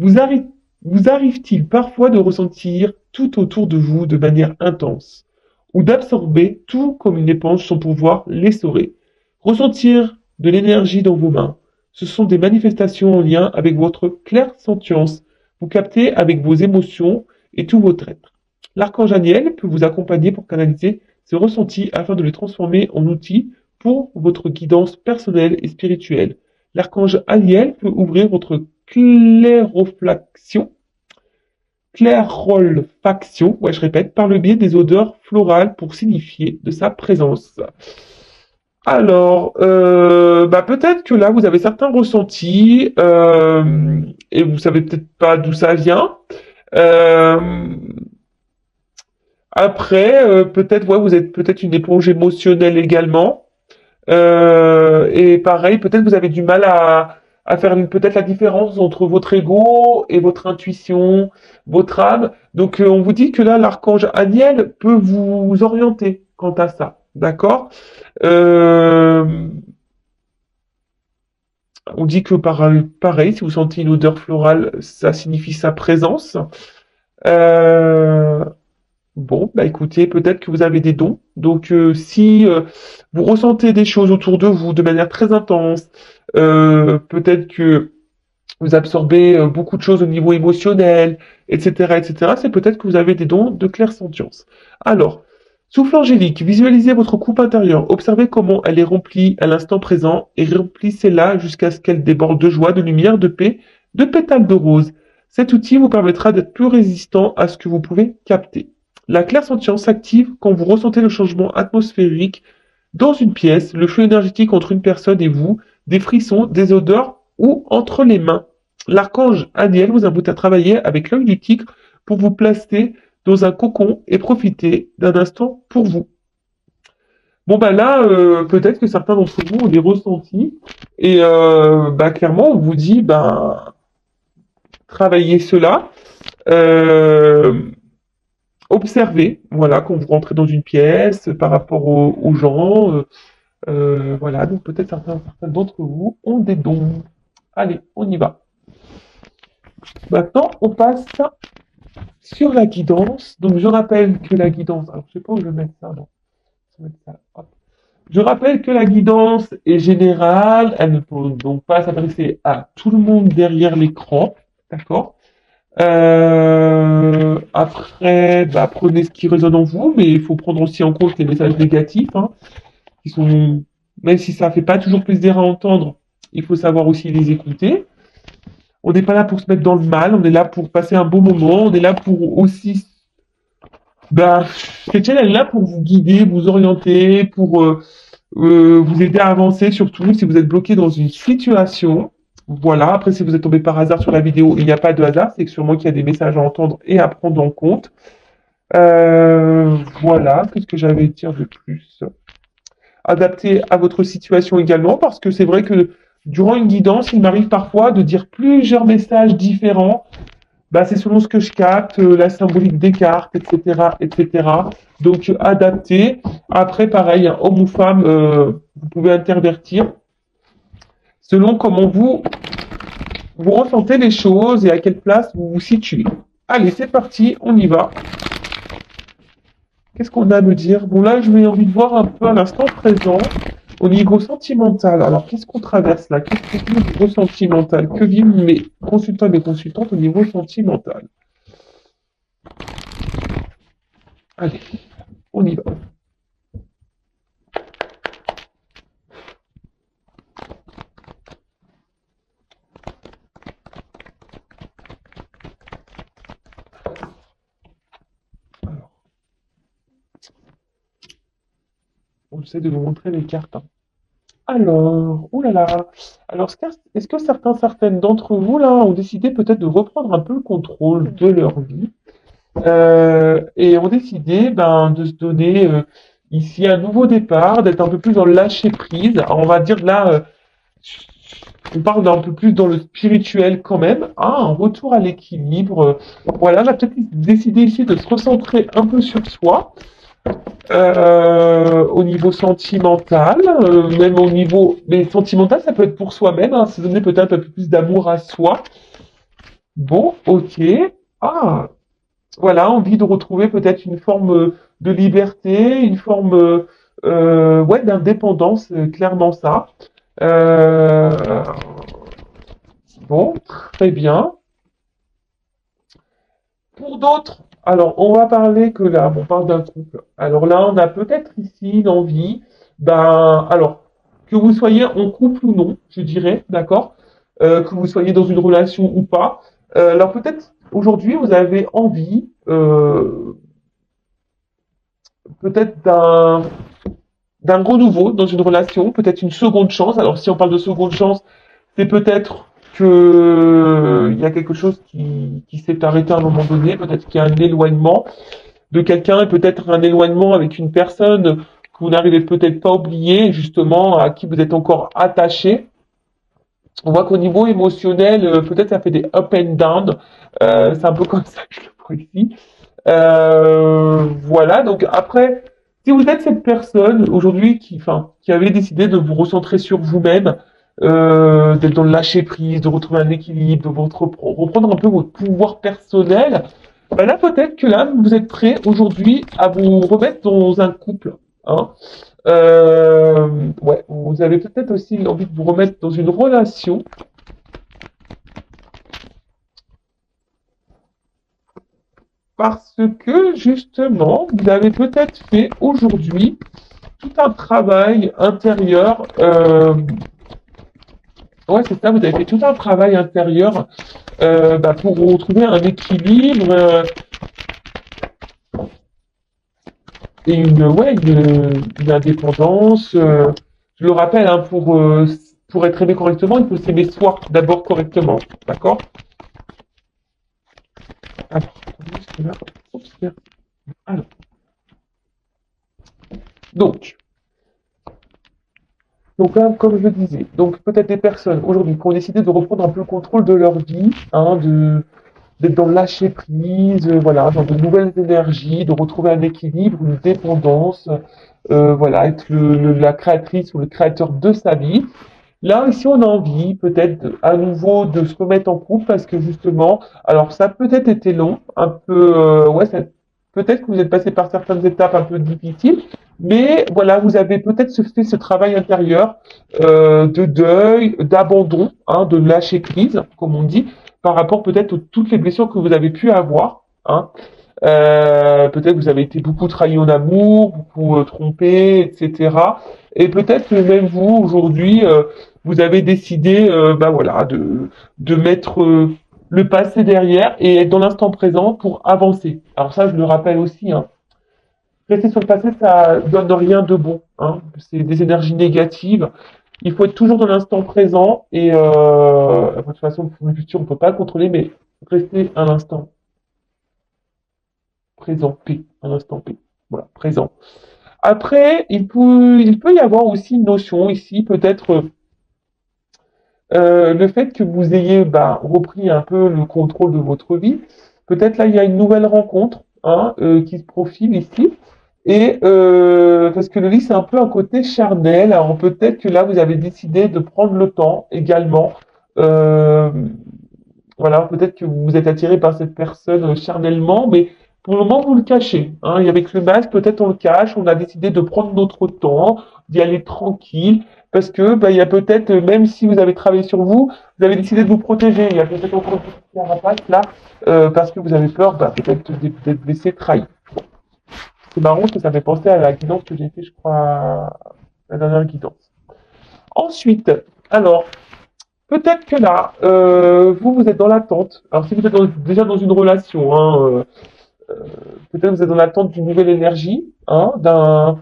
Vous, vous arrive-t-il parfois de ressentir tout autour de vous de manière intense, ou d'absorber tout comme une éponge sans pouvoir l'essorer? Ressentir de l'énergie dans vos mains, ce sont des manifestations en lien avec votre clairsentience. Vous captez avec vos émotions et tout votre être. L'archange Aniel peut vous accompagner pour canaliser ces ressentis afin de les transformer en outils pour votre guidance personnelle et spirituelle. L'archange Aniel peut ouvrir votre clairolfaction, ouais, je répète, par le biais des odeurs florales pour signifier de sa présence. Alors, peut-être que là, vous avez certains ressentis et vous savez peut-être pas d'où ça vient. Euh, Après, peut-être, ouais, vous êtes peut-être une éponge émotionnelle également. Et pareil, peut-être vous avez du mal à faire peut-être la différence entre votre ego et votre intuition, votre âme. Donc, on vous dit que là, l'archange Aniel peut vous orienter quant à ça. D'accord? Euh, on dit que pareil, si vous sentez une odeur florale, ça signifie sa présence. Euh, Bon, bah écoutez, peut-être que vous avez des dons. Donc, si vous ressentez des choses autour de vous de manière très intense, peut-être que vous absorbez beaucoup de choses au niveau émotionnel, etc., etc., c'est peut-être que vous avez des dons de clairsentience. Alors, souffle angélique, visualisez votre coupe intérieure, observez comment elle est remplie à l'instant présent et remplissez-la jusqu'à ce qu'elle déborde de joie, de lumière, de paix, de pétales de rose. Cet outil vous permettra d'être plus résistant à ce que vous pouvez capter. La clairsentience s'active quand vous ressentez le changement atmosphérique dans une pièce, le flux énergétique entre une personne et vous, des frissons, des odeurs ou entre les mains. L'archange Aniel vous invite à travailler avec l'œil du tigre pour vous placer dans un cocon et profiter d'un instant pour vous. Bon bah là, peut-être que certains d'entre vous ont des ressentis et clairement on vous dit travaillez cela. Euh, Observez, voilà, quand vous rentrez dans une pièce, par rapport aux gens, voilà, donc peut-être certains d'entre vous ont des dons. Allez, on y va. Maintenant, on passe sur la guidance. Donc, je rappelle que la guidance, alors je sais pas où je vais mettre ça, non. Je vais mettre ça, hop. Je rappelle que la guidance est générale, elle ne peut donc pas s'adresser à tout le monde derrière l'écran, d'accord? Après, prenez ce qui résonne en vous, mais il faut prendre aussi en compte les messages négatifs, hein, qui sont, même si ça fait pas toujours plaisir à entendre, il faut savoir aussi les écouter. On n'est pas là pour se mettre dans le mal, on est là pour passer un bon moment, on est là pour aussi, cette chaîne elle est là pour vous guider, vous orienter, pour vous aider à avancer, surtout si vous êtes bloqué dans une situation. Voilà, après si vous êtes tombé par hasard sur la vidéo, il n'y a pas de hasard, c'est que sûrement qu'il y a des messages à entendre et à prendre en compte. Voilà, qu'est-ce que j'avais à dire de plus? Adapté à votre situation également, parce que c'est vrai que durant une guidance, il m'arrive parfois de dire plusieurs messages différents. C'est selon ce que je capte, la symbolique des cartes, etc., etc. Donc adapté. Après, pareil, hein, homme ou femme, vous pouvez intervertir selon comment vous ressentez les choses et à quelle place vous vous situez. Allez, c'est parti, on y va. Qu'est-ce qu'on a à me dire? Bon, là, je vais envie de voir un peu à l'instant présent, au niveau sentimental. Alors, qu'est-ce qu'on traverse là? Qu'est-ce que vit au niveau sentimental? Que vivent mes consultants et mes consultantes au niveau sentimental? Allez, on y va. Alors, on essaie de vous montrer les cartes, hein. Alors, oulala. Alors, est-ce que certaines d'entre vous là ont décidé peut-être de reprendre un peu le contrôle de leur vie et ont décidé de se donner ici un nouveau départ, d'être un peu plus dans le lâcher prise. Alors, on va dire là, on parle d'un peu plus dans le spirituel quand même. Ah, un retour à l'équilibre. Voilà, on a peut-être décidé ici de se recentrer un peu sur soi. Au niveau sentimental, même au niveau... Mais sentimental, ça peut être pour soi-même, hein, se donner peut-être un peu plus d'amour à soi. Bon, ok. Ah, voilà, envie de retrouver peut-être une forme de liberté, une forme ouais, d'indépendance, clairement ça. Euh, bon, très bien. Pour d'autres, alors on va parler que là, on parle d'un couple. Alors là, on a peut-être ici l'envie, ben, alors, que vous soyez en couple ou non, je dirais, d'accord, que vous soyez dans une relation ou pas. Alors peut-être aujourd'hui, vous avez envie, peut-être d'un renouveau dans une relation, peut-être une seconde chance. Alors si on parle de seconde chance, c'est peut-être que il y a quelque chose qui s'est arrêté à un moment donné, peut-être qu'il y a un éloignement de quelqu'un et peut-être un éloignement avec une personne que vous n'arrivez peut-être pas à oublier, justement, à qui vous êtes encore attaché. On voit qu'au niveau émotionnel, peut-être ça fait des up and down. C'est un peu comme ça que je le vois ici. Voilà, donc après, si vous êtes cette personne aujourd'hui qui avait décidé de vous recentrer sur vous-même, d'être dans le lâcher prise, de retrouver un équilibre, de reprendre un peu votre pouvoir personnel, ben là peut-être que là vous êtes prêt aujourd'hui à vous remettre dans un couple. Hein. Ouais, vous avez peut-être aussi envie de vous remettre dans une relation parce que justement vous avez peut-être fait aujourd'hui tout un travail intérieur. Ouais, c'est ça, vous avez fait tout un travail intérieur bah, pour retrouver un équilibre et ouais, une indépendance. Je le rappelle, hein, pour être aimé correctement, il faut s'aimer soi d'abord correctement. D'accord. Alors, attendez, oups, merde. Alors, donc, donc là, comme je le disais, donc peut-être des personnes aujourd'hui qui ont décidé de reprendre un peu le contrôle de leur vie, hein, d'être dans le lâcher prise, voilà, dans de nouvelles énergies, de retrouver un équilibre, une dépendance, voilà, être la créatrice ou le créateur de sa vie. Là, ici, on a envie peut-être à nouveau de se remettre en couple parce que justement, alors ça a peut-être été long, un peu, ouais, peut-être que vous êtes passé par certaines étapes un peu difficiles, mais voilà, vous avez peut-être fait ce travail intérieur de deuil, d'abandon, hein, de lâcher prise, comme on dit, par rapport peut-être à toutes les blessures que vous avez pu avoir. Hein. Peut-être que vous avez été beaucoup trahi en amour, beaucoup trompé, etc. Et peut-être que même vous, aujourd'hui, vous avez décidé bah voilà, de mettre le passé derrière et être dans l'instant présent pour avancer. Alors ça, je le rappelle aussi, hein. Rester sur le passé, ça donne rien de bon. Hein. C'est des énergies négatives. Il faut être toujours dans l'instant présent et de toute façon, le futur, on ne peut pas le contrôler, mais rester à l'instant présent, P, un instant P. Voilà, présent. Après, il peut y avoir aussi une notion ici, peut-être le fait que vous ayez bah, repris un peu le contrôle de votre vie. Peut-être là, il y a une nouvelle rencontre hein, qui se profile ici. Et parce que le lit, c'est un peu un côté charnel. Alors peut-être que là, vous avez décidé de prendre le temps également. Euh, voilà, peut-être que vous êtes attiré par cette personne charnellement, mais pour le moment, vous le cachez. Hein. Et avec le masque, peut-être on le cache. On a décidé de prendre notre temps, d'y aller tranquille, parce que bah, il y a peut-être, même si vous avez travaillé sur vous, vous avez décidé de vous protéger. Il y a peut-être encore une petite carapace là, parce que vous avez peur, bah, peut-être d'être blessé, trahi. C'est marrant parce que ça fait penser à la guidance que j'ai fait, je crois, la dernière guidance. Ensuite, alors, peut-être que là, vous êtes dans l'attente. Alors, si vous êtes déjà dans une relation, hein, peut-être que vous êtes dans l'attente d'une nouvelle énergie, hein, d'un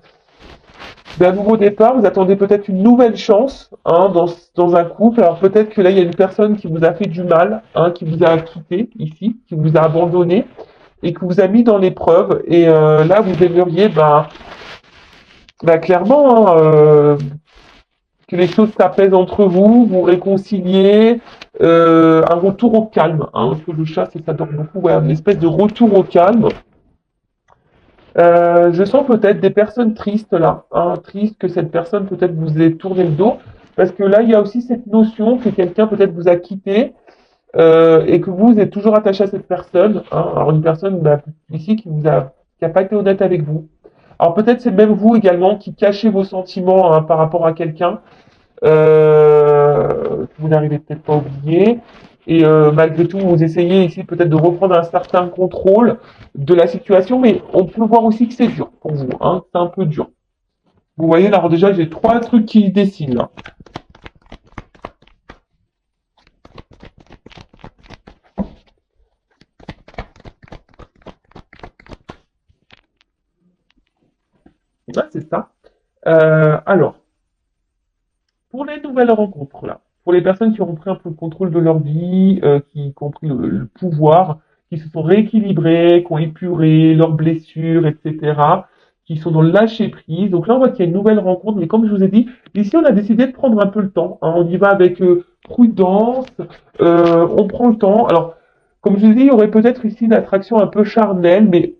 nouveau départ. Vous attendez peut-être une nouvelle chance hein, dans un couple. Alors, peut-être que là, il y a une personne qui vous a fait du mal, hein, qui vous a quitté ici, qui vous a abandonné et qui vous a mis dans l'épreuve. Et là, vous aimeriez, clairement, hein, que les choses s'apaisent entre vous, vous réconciliez, un retour au calme. Hein, parce que le chat, ça dort beaucoup, ouais, une espèce de retour au calme. Je sens peut-être des personnes tristes là, hein, tristes que cette personne peut-être vous ait tourné le dos, parce que là il y a aussi cette notion que quelqu'un peut-être vous a quitté, et que vous êtes toujours attaché à cette personne, hein, alors une personne bah, ici qui a pas été honnête avec vous. Alors peut-être c'est même vous également qui cachez vos sentiments hein, par rapport à quelqu'un, que vous n'arrivez peut-être pas à oublier. Et malgré tout, vous essayez ici peut-être de reprendre un certain contrôle de la situation, mais on peut voir aussi que c'est dur pour vous, hein, c'est un peu dur. Vous voyez, là, alors déjà, j'ai trois trucs qui se dessinent. Là. Là, c'est ça. Alors, pour les nouvelles rencontres, là, pour les personnes qui ont pris un peu le contrôle de leur vie, qui ont pris le pouvoir, qui se sont rééquilibrés, qui ont épuré leurs blessures, etc., qui sont dans le lâcher prise. Donc là, on voit qu'il y a une nouvelle rencontre, mais comme je vous ai dit, ici, on a décidé de prendre un peu le temps. Hein. On y va avec prudence, on prend le temps. Alors, comme je vous ai dit, il y aurait peut-être ici une attraction un peu charnelle, mais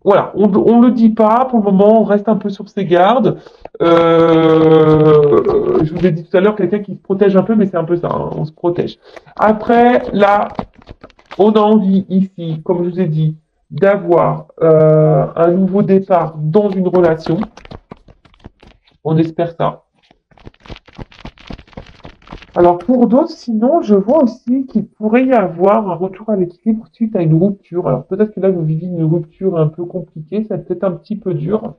voilà, on ne le dit pas pour le moment, on reste un peu sur ses gardes. Je vous ai dit tout à l'heure, quelqu'un qui se protège un peu, mais c'est un peu ça, hein, on se protège. Après, là, on a envie ici, comme je vous ai dit, d'avoir un nouveau départ dans une relation. On espère ça. Alors pour d'autres, sinon, je vois aussi qu'il pourrait y avoir un retour à l'équilibre suite à une rupture. Alors peut-être que là, vous vivez une rupture un peu compliquée, ça peut être un petit peu dur.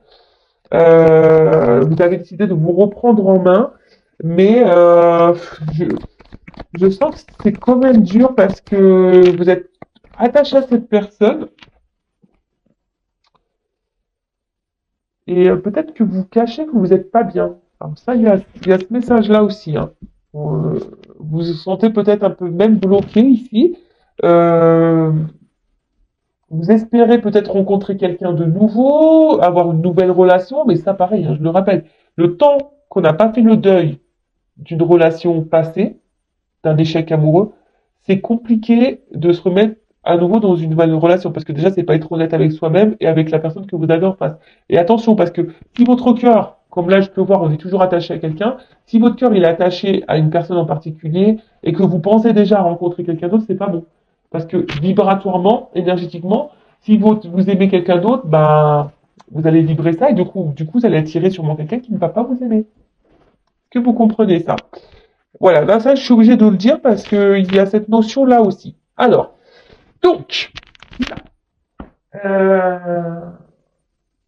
Vous avez décidé de vous reprendre en main, mais je, je sens que c'est quand même dur parce que vous êtes attaché à cette personne et peut-être que vous cachez que vous n'êtes pas bien. Alors ça, il y a ce message-là aussi. Hein. Euh, vous vous sentez peut-être un peu même bloqué ici. Euh, vous espérez peut-être rencontrer quelqu'un de nouveau, avoir une nouvelle relation, mais ça, pareil, hein, je le rappelle, le temps qu'on n'a pas fait le deuil d'une relation passée, d'un échec amoureux, c'est compliqué de se remettre à nouveau dans une nouvelle relation parce que déjà c'est pas être honnête avec soi-même et avec la personne que vous avez en face. Et attention parce que si votre cœur, comme là je peux voir, on est toujours attaché à quelqu'un, si votre cœur il est attaché à une personne en particulier et que vous pensez déjà rencontrer quelqu'un d'autre, c'est pas bon. Parce que vibratoirement, énergétiquement, si vous aimez quelqu'un d'autre, ben vous allez vibrer ça et du coup vous allez attirer sûrement quelqu'un qui ne va pas vous aimer. Est-ce que vous comprenez ça? Voilà, là, ça, je suis obligé de le dire parce qu'il y a cette notion-là aussi. Alors, donc, euh,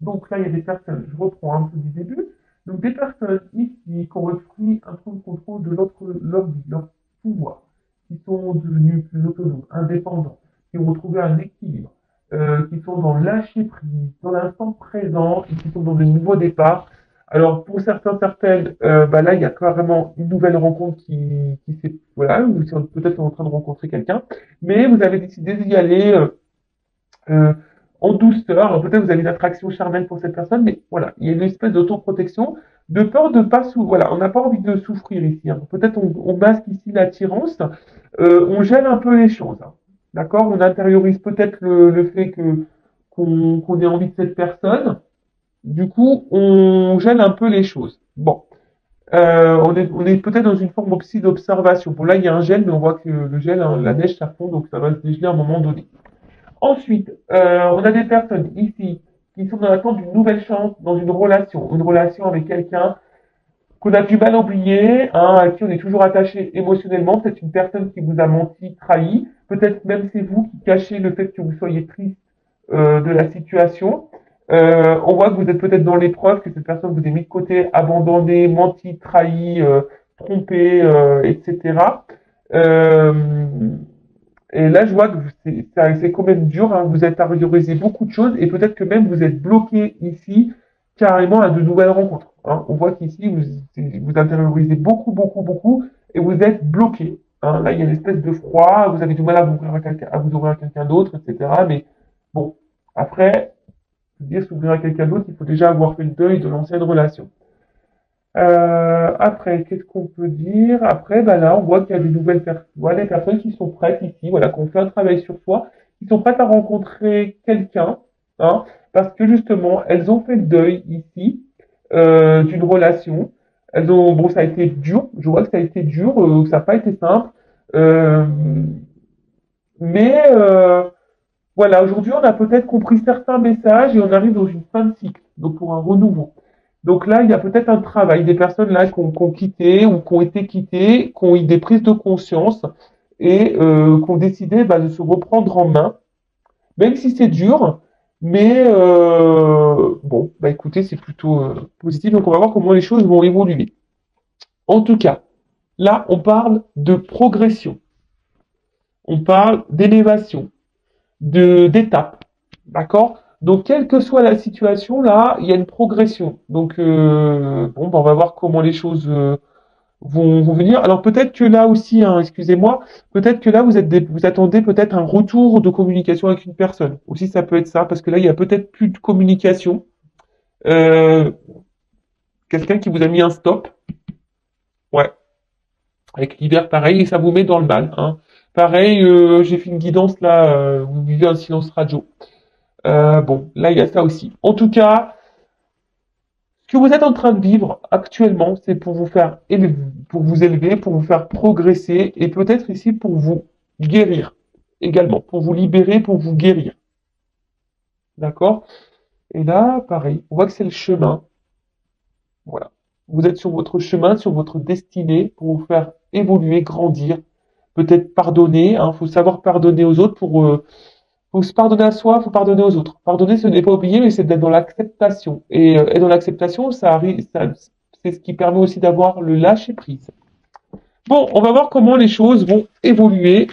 donc là, il y a des personnes, je reprends un peu du début, donc des personnes ici qui ont repris un peu le contrôle de leur vie, leur pouvoir, qui sont devenus plus autonomes, indépendants, qui ont retrouvé un équilibre, qui sont dans le lâcher prise, dans l'instant présent et qui sont dans de nouveaux départs. Alors pour certains, certaines, bah là il y a carrément une nouvelle rencontre qui s'est, voilà, vous êtes peut-être en train de rencontrer quelqu'un, mais vous avez décidé d'y aller euh, en douceur. Alors, peut-être vous avez une attraction charnelle pour cette personne, mais voilà, il y a une espèce d'autoprotection, de peur de pas voilà, on n'a pas envie de souffrir ici. Hein. Peut-être on masque ici l'attirance, on gèle un peu les choses. Hein. D'accord. On intériorise peut-être le fait que qu'on ait envie de cette personne. Du coup, on gèle un peu les choses. Bon. On est peut-être dans une forme aussi d'observation. Bon, là, il y a un gel, mais on voit que le gel, hein, la neige, ça fond, donc ça va se dégeler à un moment donné. Ensuite, on a des personnes ici qui sont dans l'attente d'une nouvelle chance dans une relation avec quelqu'un qu'on a du mal à oublier, hein, à qui on est toujours attaché émotionnellement. C'est une personne qui vous a menti, trahi. Peut-être même c'est vous qui cachez le fait que vous soyez triste de la situation. On voit que vous êtes peut-être dans l'épreuve, que cette personne vous a mis de côté, abandonné, menti, trahi, trompé, etc. Euh, et là, je vois que c'est quand même dur, hein, vous êtes intériorisé beaucoup de choses et peut-être que même vous êtes bloqué ici carrément à de nouvelles rencontres. Hein. On voit qu'ici, vous intériorisez beaucoup, beaucoup, beaucoup et vous êtes bloqué. Hein. Là, il y a une espèce de froid, vous avez du mal à vous ouvrir à quelqu'un d'autre, etc. Mais bon, après, dire s'ouvrir à quelqu'un d'autre, il faut déjà avoir fait le deuil de l'ancienne relation. Après, qu'est-ce qu'on peut dire? Après, bah là, on voit qu'il y a des nouvelles personnes, voilà, des personnes qui sont prêtes ici, voilà, qui ont fait un travail sur soi, qui sont prêtes à rencontrer quelqu'un, hein, parce que justement, elles ont fait le deuil ici d'une relation. Elles ont, bon, ça a été dur. Je vois que ça a été dur, que ça n'a pas été simple. Euh, Mais voilà, aujourd'hui, on a peut-être compris certains messages et on arrive dans une fin de cycle, donc pour un renouveau. Donc là, il y a peut-être un travail, des personnes là qui ont quitté ou qui ont été quittées, qui ont eu des prises de conscience et qui ont décidé bah, de se reprendre en main, même si c'est dur. Mais bon, bah écoutez, c'est plutôt positif. Donc on va voir comment les choses vont évoluer. En tout cas, là, on parle de progression, on parle d'élévation, de d'étapes, d'accord? Donc, quelle que soit la situation, là, il y a une progression. Donc, bon, bah, on va voir comment les choses vont venir. Alors, peut-être que là aussi, hein, excusez-moi, peut-être que là, vous attendez peut-être un retour de communication avec une personne. Aussi, ça peut être ça, parce que là, il y a peut-être plus de communication. Euh, Quelqu'un qui vous a mis un stop. Ouais. Avec l'hiver, pareil, et ça vous met dans le mal, hein. Pareil, j'ai fait une guidance là, vous vivez un silence radio. Bon, là, il y a ça aussi. En tout cas, ce que vous êtes en train de vivre actuellement, c'est pour vous faire élever, pour vous élever, pour vous faire progresser et peut-être ici pour vous guérir également, pour vous libérer, pour vous guérir. D'accord? Et là, pareil, on voit que c'est le chemin. Voilà. Vous êtes sur votre chemin, sur votre destinée pour vous faire évoluer, grandir, peut-être pardonner. Il faut savoir pardonner aux autres pour faut se pardonner à soi, faut pardonner aux autres. Pardonner, ce n'est pas oublier, mais c'est d'être dans l'acceptation. Et dans l'acceptation, ça arrive, c'est ce qui permet aussi d'avoir le lâcher prise. Bon, on va voir comment les choses vont évoluer.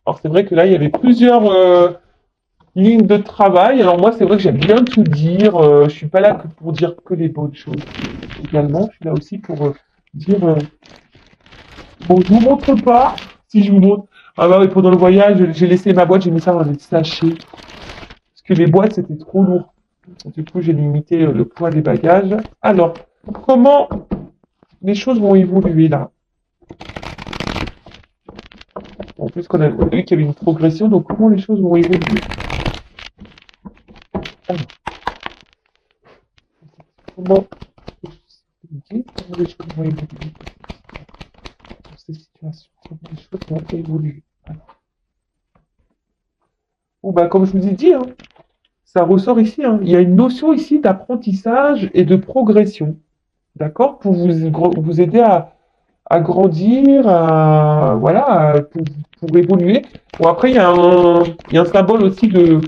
Alors c'est vrai que là, il y avait plusieurs lignes de travail. Alors moi, c'est vrai que j'aime bien tout dire. Je suis pas là que pour dire que les bonnes choses. Également, je suis là aussi pour dire bon, je vous montre pas. Si je vous montre, ah bah oui, pendant le voyage, j'ai laissé ma boîte, j'ai mis ça dans des sachets parce que les boîtes c'était trop lourd. Du coup, j'ai limité le poids des bagages. Alors, comment les choses vont évoluer là? En plus, qu'on a vu qu'il y avait une progression, donc comment les choses vont évoluer? Alors, comment, comment les choses vont évoluer dans ces situations? Comment les choses vont évoluer? Alors, bon, bah, comme je vous ai dit, hein, ça ressort ici, hein. Il y a une notion ici d'apprentissage et de progression, d'accord? Pour vous aider à grandir, voilà, pour évoluer. Bon, après, il y a un symbole aussi de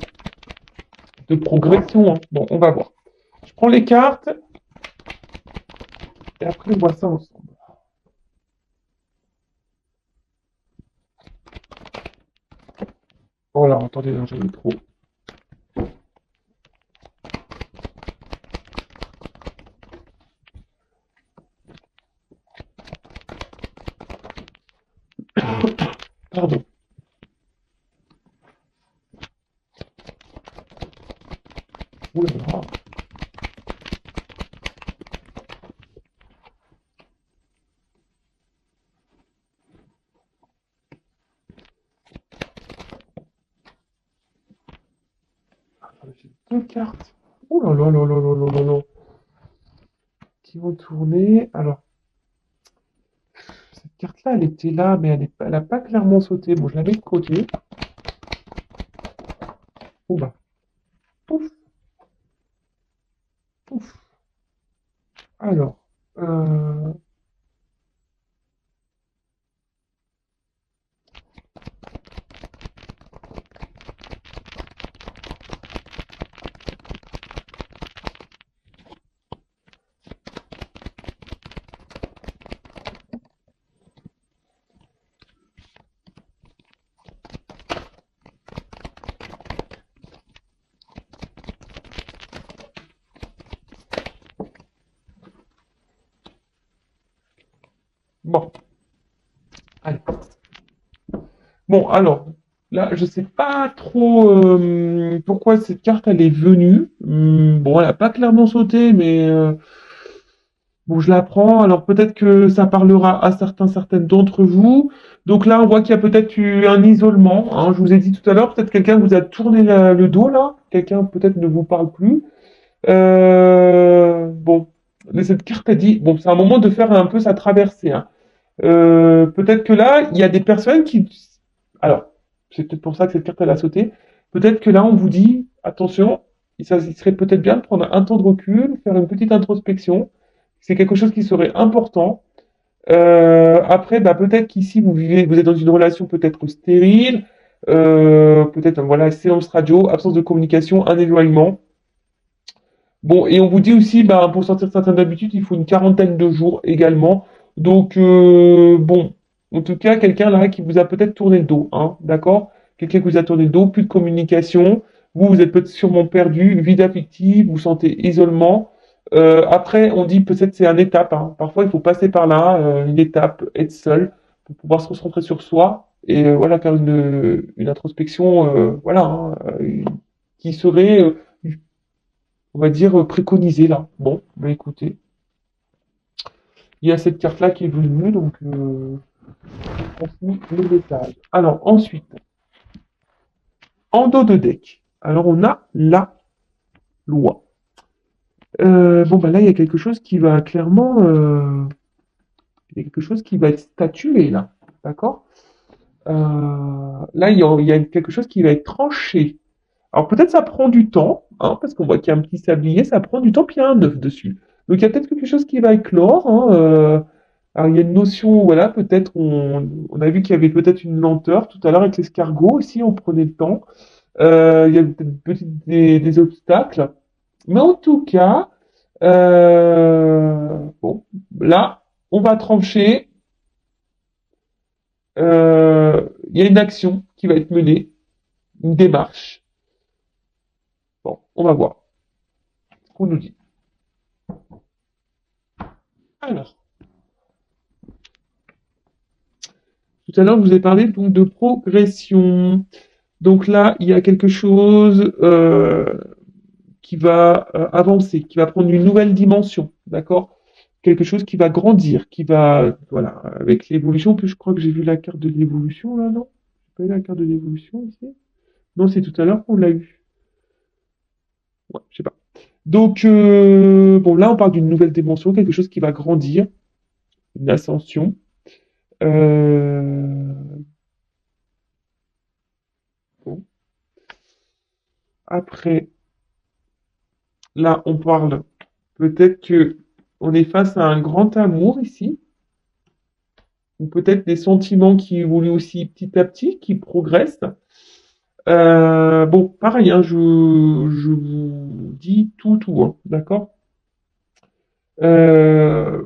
progression, hein. Bon, on va voir. Je prends les cartes et après, on voit ça ensemble. Oh là, attendez, j'en ai trop. Pardon. Ouh là là. J'ai deux cartes. Ouh là là là là là là là là. Qui vont tourner. Alors, cette carte-là, elle était là, mais elle a pas clairement sauté. Bon, je la mets de côté. Ouh bah. Pouf, pouf. Alors, bon, allez. Bon, alors, là, je sais pas trop pourquoi cette carte elle est venue. Bon, elle a pas clairement sauté, mais bon, je la prends. Alors peut-être que ça parlera à certaines d'entre vous. Donc là, on voit qu'il y a peut-être eu un isolement, hein. Je vous ai dit tout à l'heure, peut-être quelqu'un vous a tourné le dos là. Quelqu'un peut-être ne vous parle plus. Bon, mais cette carte a dit, bon, c'est un moment de faire un peu sa traversée, hein. Peut-être que là, il y a des personnes qui, alors c'est peut-être pour ça que cette carte, elle a sauté. Peut-être que là, on vous dit, attention, il serait peut-être bien de prendre un temps de recul, faire une petite introspection. C'est quelque chose qui serait important. Après, bah, peut-être qu'ici, vous êtes dans une relation peut-être stérile, peut-être, voilà, silence radio, absence de communication, un éloignement. Bon, et on vous dit aussi, bah, pour sortir certaines habitudes, il faut une quarantaine de jours également. Donc, bon, en tout cas, quelqu'un là qui vous a peut-être tourné le dos, hein, d'accord? Quelqu'un qui vous a tourné le dos, plus de communication. Vous êtes peut-être sûrement perdu, vide affectif, vous sentez isolement. Après, on dit peut-être c'est une étape, hein. Parfois, il faut passer par là, une étape, être seul, pour pouvoir se concentrer sur soi et voilà, faire une introspection, voilà, hein, qui serait on va dire, préconisé là. Bon, bah écoutez, il y a cette carte-là qui est venue, donc je transmis le message. Alors ensuite, en dos de deck, alors on a la loi. Bon, bah là, il y a quelque chose qui va clairement, il y a quelque chose qui va être statué là, d'accord. Là, il y a quelque chose qui va être tranché. Alors peut-être ça prend du temps, hein, parce qu'on voit qu'il y a un petit sablier, ça prend du temps, puis il y a un œuf dessus. Donc il y a peut-être quelque chose qui va éclore, hein, alors il y a une notion, voilà, peut-être on a vu qu'il y avait peut-être une lenteur tout à l'heure avec l'escargot aussi, on prenait le temps. Il y a peut-être des obstacles. Mais en tout cas, bon, là, on va trancher. Il y a une action qui va être menée, une démarche. Bon, on va voir ce qu'on nous dit. Alors, tout à l'heure, je vous ai parlé donc de progression. Donc là, il y a quelque chose qui va avancer, qui va prendre une nouvelle dimension, d'accord? Quelque chose qui va grandir, qui va, voilà, avec l'évolution. Puis je crois que j'ai vu la carte de l'évolution là, non? J'ai pas eu la carte de l'évolution ici? Non, c'est tout à l'heure qu'on l'a eu. Ouais, je sais pas. Donc, bon, là, on parle d'une nouvelle dimension, quelque chose qui va grandir, une ascension. Euh, bon. Après, là, on parle peut-être que on est face à un grand amour ici, ou peut-être des sentiments qui évoluent aussi petit à petit, qui progressent. Bon, pareil, hein, je vous dis tout, hein, d'accord? Euh,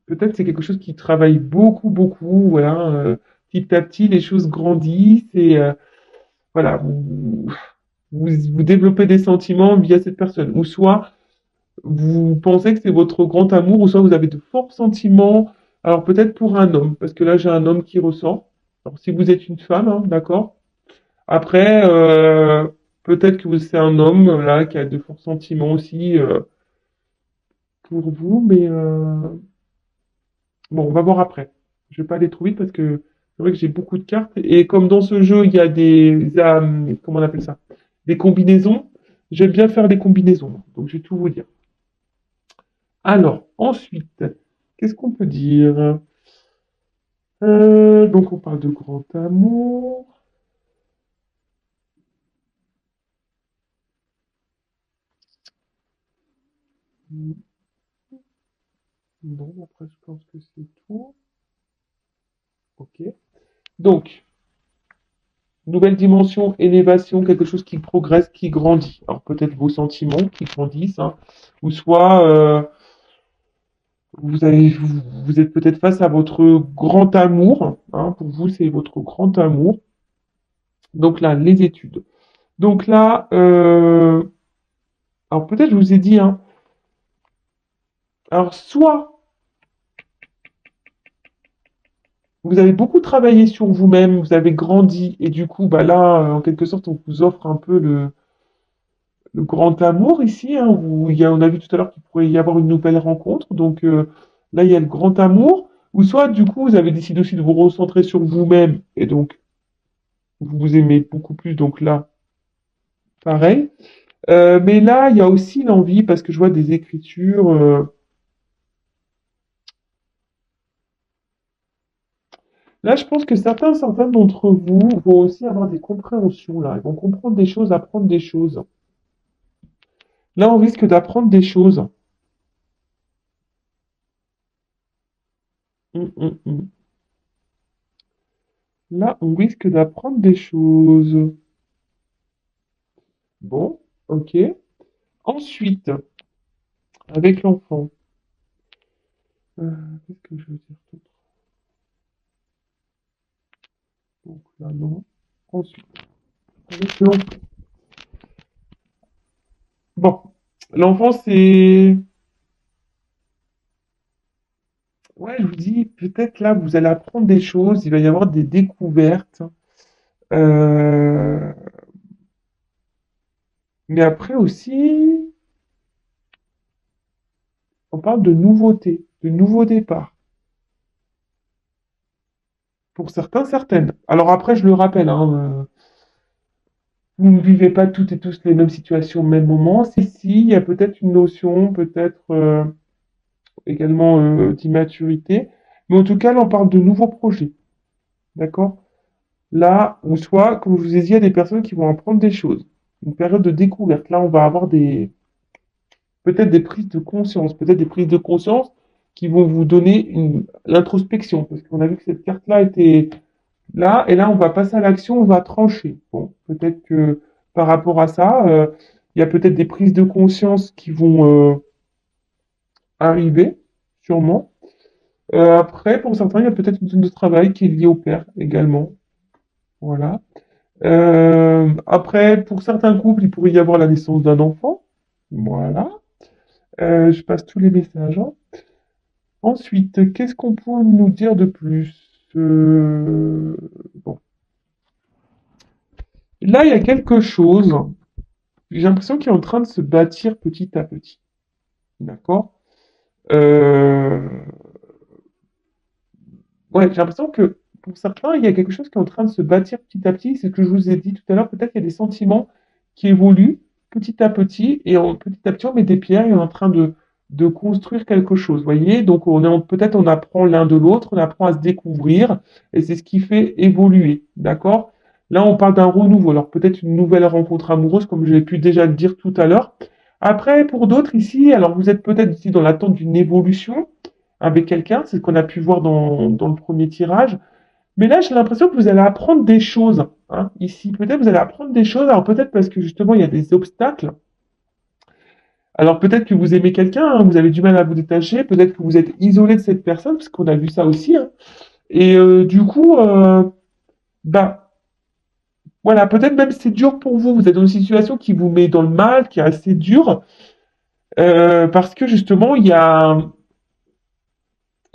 Peut-être c'est quelque chose qui travaille beaucoup, voilà. Petit à petit, les choses grandissent et voilà, vous développez des sentiments via cette personne. Ou soit vous pensez que c'est votre grand amour, ou soit vous avez de forts sentiments. Alors peut-être pour un homme, parce que là j'ai un homme qui ressort. Alors si vous êtes une femme, hein, d'accord? Après, peut-être que c'est un homme là qui a de forts sentiments aussi pour vous, mais bon, on va voir après. Je vais pas aller trop vite parce que c'est vrai que j'ai beaucoup de cartes et comme dans ce jeu il y a comment on appelle ça? Des combinaisons. J'aime bien faire des combinaisons, donc je vais tout vous dire. Alors, ensuite, qu'est-ce qu'on peut dire? Donc on parle de grand amour. Non, après je pense que c'est tout. Ok. Donc, nouvelle dimension, élévation, quelque chose qui progresse, qui grandit. Alors peut-être vos sentiments qui grandissent, hein, ou soit vous êtes peut-être face à votre grand amour. Hein, pour vous, c'est votre grand amour. Donc là, les études. Donc là, alors peut-être je vous ai dit, hein, alors soit vous avez beaucoup travaillé sur vous-même, vous avez grandi, et du coup, bah là, en quelque sorte, on vous offre un peu le grand amour ici, hein, où on a vu tout à l'heure qu'il pourrait y avoir une nouvelle rencontre. Donc là, il y a le grand amour. Ou soit, du coup, vous avez décidé aussi de vous recentrer sur vous-même, et donc vous vous aimez beaucoup plus. Donc là, pareil. Mais là, il y a aussi l'envie, parce que je vois des écritures. Là, je pense que certains d'entre vous vont aussi avoir des compréhensions, là. Ils vont comprendre des choses, apprendre des choses. Là, on risque d'apprendre des choses. Hum. Là, on risque d'apprendre des choses. Bon, ok. Ensuite, avec l'enfant. Qu'est-ce que je veux dire d'autre? Donc là, non. Ensuite, avec l'enfant. Bon, l'enfant, c'est... Ouais, je vous dis, peut-être là, vous allez apprendre des choses, il va y avoir des découvertes. Euh, Mais après aussi, on parle de nouveautés, de nouveaux départs. Pour certains, certaines. Alors après, je le rappelle, hein, vous ne vivez pas toutes et tous les mêmes situations au même moment. Si, il y a peut-être une notion, peut-être également d'immaturité. Mais en tout cas, là, on parle de nouveaux projets. D'accord? Là, ou soit, comme je vous ai dit, il y a des personnes qui vont apprendre des choses. Une période de découverte. Là, on va avoir peut-être des prises de conscience, peut-être des prises de conscience qui vont vous donner l'introspection. Parce qu'on a vu que cette carte-là était là, et là, on va passer à l'action, on va trancher. Bon, peut-être que par rapport à ça, il y a peut-être des prises de conscience qui vont arriver, sûrement. Après, pour certains, il y a peut-être une zone de travail qui est liée au père également. Voilà. Après, pour certains couples, il pourrait y avoir la naissance d'un enfant. Voilà. Je passe tous les messages, hein. Ensuite, qu'est-ce qu'on peut nous dire de plus? Bon. Là, il y a quelque chose, j'ai l'impression qu'il est en train de se bâtir petit à petit. D'accord? Euh, Ouais, j'ai l'impression que pour certains, il y a quelque chose qui est en train de se bâtir petit à petit. C'est ce que je vous ai dit tout à l'heure. Peut-être qu'il y a des sentiments qui évoluent petit à petit. Et petit à petit, on met des pierres et on est en train de construire quelque chose. Vous voyez? Donc, peut-être on apprend l'un de l'autre, on apprend à se découvrir. Et c'est ce qui fait évoluer. D'accord? Là, on parle d'un renouveau. Alors, peut-être une nouvelle rencontre amoureuse, comme je l'ai pu déjà le dire tout à l'heure. Après, pour d'autres ici, alors vous êtes peut-être ici dans l'attente d'une évolution avec quelqu'un, c'est ce qu'on a pu voir dans le premier tirage. Mais là, j'ai l'impression que vous allez apprendre des choses, hein, ici. Peut-être vous allez apprendre des choses, alors peut-être parce que justement il y a des obstacles. Alors peut-être que vous aimez quelqu'un, hein, vous avez du mal à vous détacher, peut-être que vous êtes isolé de cette personne, parce qu'on a vu ça aussi, hein. Et du coup, bah voilà, peut-être même c'est dur pour vous. Vous êtes dans une situation qui vous met dans le mal, qui est assez dure, parce que justement il y a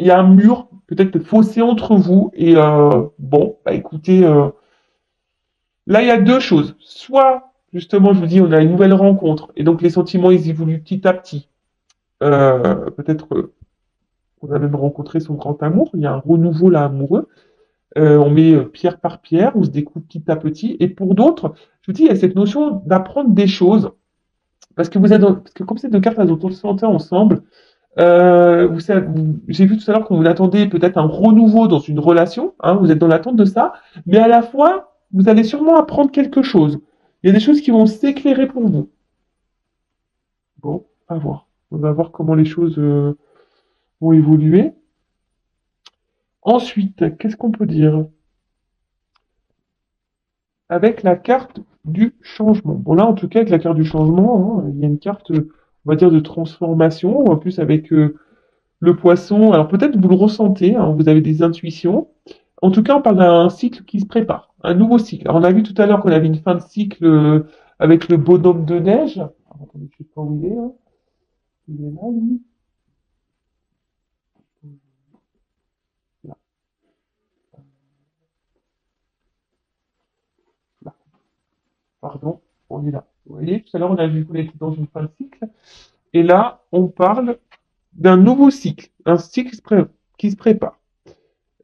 un mur, peut-être fossé entre vous. Et bon, bah écoutez, là il y a deux choses. Soit, justement, je vous dis, on a une nouvelle rencontre, et donc les sentiments, ils évoluent petit à petit. Peut-être on a même rencontré son grand amour, il y a un renouveau là amoureux. On met pierre par pierre, on se découvre petit à petit. Et pour d'autres, je vous dis, il y a cette notion d'apprendre des choses. Parce que parce que comme ces deux cartes, elles ont santé ensemble, j'ai vu tout à l'heure que vous attendez peut-être un renouveau dans une relation, hein, vous êtes dans l'attente de ça, mais à la fois, vous allez sûrement apprendre quelque chose. Il y a des choses qui vont s'éclairer pour vous. Bon, à voir. On va voir comment les choses vont évoluer. Ensuite, qu'est-ce qu'on peut dire? Avec la carte du changement. Bon là, en tout cas, avec la carte du changement, hein, il y a une carte, on va dire, de transformation, en plus avec le poisson. Alors peut-être vous le ressentez, hein, vous avez des intuitions. En tout cas, on parle d'un cycle qui se prépare, un nouveau cycle. Alors, on a vu tout à l'heure qu'on avait une fin de cycle avec le bonhomme de neige. Alors, attendez, je sais pas où il est, hein. Il est là, lui. Là, là. Pardon, on est là. Vous voyez, tout à l'heure, on a vu qu'on était dans une fin de cycle. Et là, on parle d'un nouveau cycle, un cycle qui se prépare.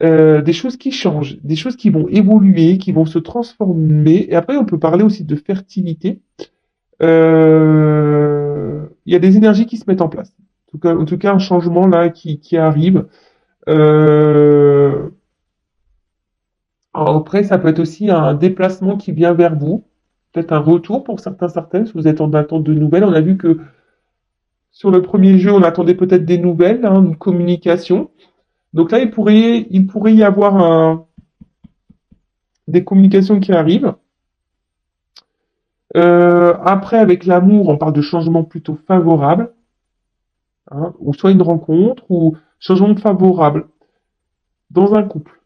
Des choses qui changent, des choses qui vont évoluer, qui vont se transformer. Et après, on peut parler aussi de fertilité. Il y a des énergies qui se mettent en place. En tout cas un changement là qui arrive. Euh, Alors après, ça peut être aussi un déplacement qui vient vers vous, peut-être un retour pour certains, certaines, si vous êtes en attente de nouvelles. On a vu que sur le premier jeu, on attendait peut-être des nouvelles, hein, une communication. Donc là, il pourrait y avoir des communications qui arrivent. Après, avec l'amour, on parle de changement plutôt favorable, hein, ou soit une rencontre, ou changement favorable dans un couple.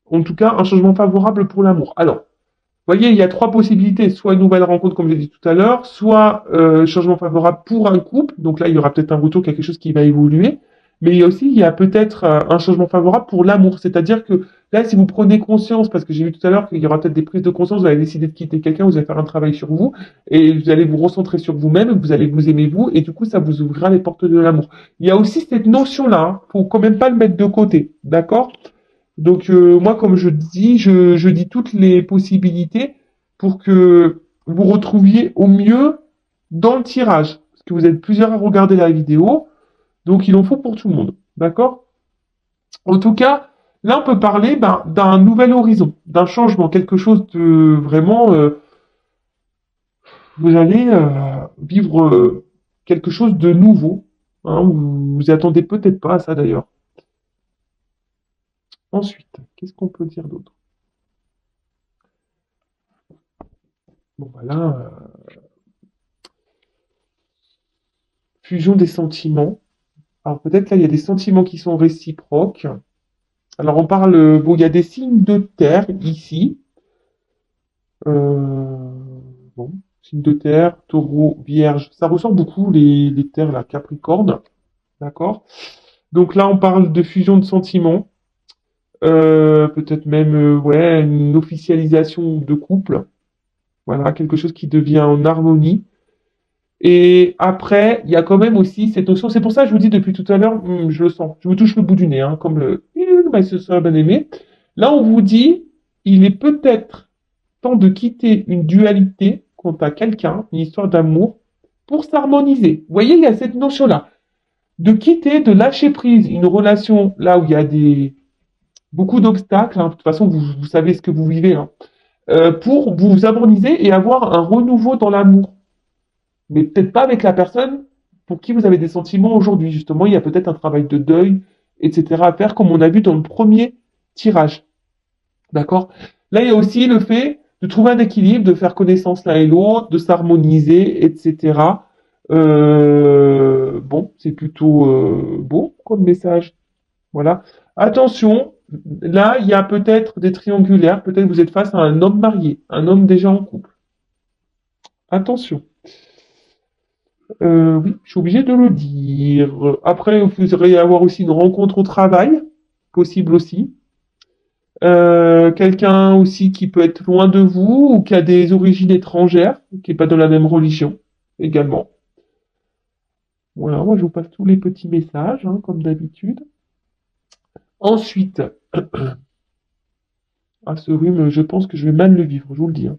En tout cas, un changement favorable pour l'amour. Alors, vous voyez, il y a trois possibilités. Soit une nouvelle rencontre, comme j'ai dit tout à l'heure, soit changement favorable pour un couple. Donc là, il y aura peut-être un retour, quelque chose qui va évoluer. Mais il y a peut-être un changement favorable pour l'amour. C'est-à-dire que là, si vous prenez conscience, parce que j'ai vu tout à l'heure qu'il y aura peut-être des prises de conscience, vous allez décider de quitter quelqu'un, vous allez faire un travail sur vous, et vous allez vous recentrer sur vous-même, vous allez vous aimer vous, et du coup, ça vous ouvrira les portes de l'amour. Il y a aussi cette notion-là, hein, faut quand même pas le mettre de côté, d'accord? Donc moi, comme je dis, je dis toutes les possibilités pour que vous retrouviez au mieux dans le tirage. Parce que vous êtes plusieurs à regarder la vidéo, donc il en faut pour tout le monde. D'accord? En tout cas, là, on peut parler d'un nouvel horizon, d'un changement, quelque chose de vraiment... vous allez vivre quelque chose de nouveau. Hein, vous vous y attendez peut-être pas à ça d'ailleurs. Ensuite, qu'est-ce qu'on peut dire d'autre? Bon, voilà, fusion des sentiments. Alors peut-être là, il y a des sentiments qui sont réciproques. Alors on parle, bon, il y a des signes de terre ici. Euh, bon, signes de terre, taureau, vierge. Ça ressemble beaucoup les terres, la Capricorne. D'accord? Donc là, on parle de fusion de sentiments. Peut-être même, ouais, une officialisation de couple. Voilà, quelque chose qui devient en harmonie. Et après, il y a quand même aussi cette notion, c'est pour ça que je vous dis depuis tout à l'heure, je le sens, je me touche le bout du nez, hein, comme le ma sœur bien-aimée. Là, on vous dit, il est peut-être temps de quitter une dualité quant à quelqu'un, une histoire d'amour, pour s'harmoniser. Vous voyez, il y a cette notion-là, de quitter, de lâcher prise une relation là où il y a beaucoup d'obstacles, hein, de toute façon, vous savez ce que vous vivez, hein, pour vous harmoniser et avoir un renouveau dans l'amour, mais peut-être pas avec la personne pour qui vous avez des sentiments aujourd'hui. Justement, il y a peut-être un travail de deuil, etc. à faire, comme on a vu dans le premier tirage. D'accord? Là, il y a aussi le fait de trouver un équilibre, de faire connaissance l'un et l'autre, de s'harmoniser, etc. Bon, c'est plutôt beau comme message. Voilà. Attention, là, il y a peut-être des triangulaires, peut-être vous êtes face à un homme marié, un homme déjà en couple. Attention. Oui, je suis obligé de le dire. Après, vous aurez avoir aussi une rencontre au travail, possible aussi. Quelqu'un aussi qui peut être loin de vous ou qui a des origines étrangères, qui n'est pas de la même religion également. Voilà, moi je vous passe tous les petits messages, hein, comme d'habitude. Ensuite, à ce rhume, je pense que je vais mal le vivre, je vous le dis, hein.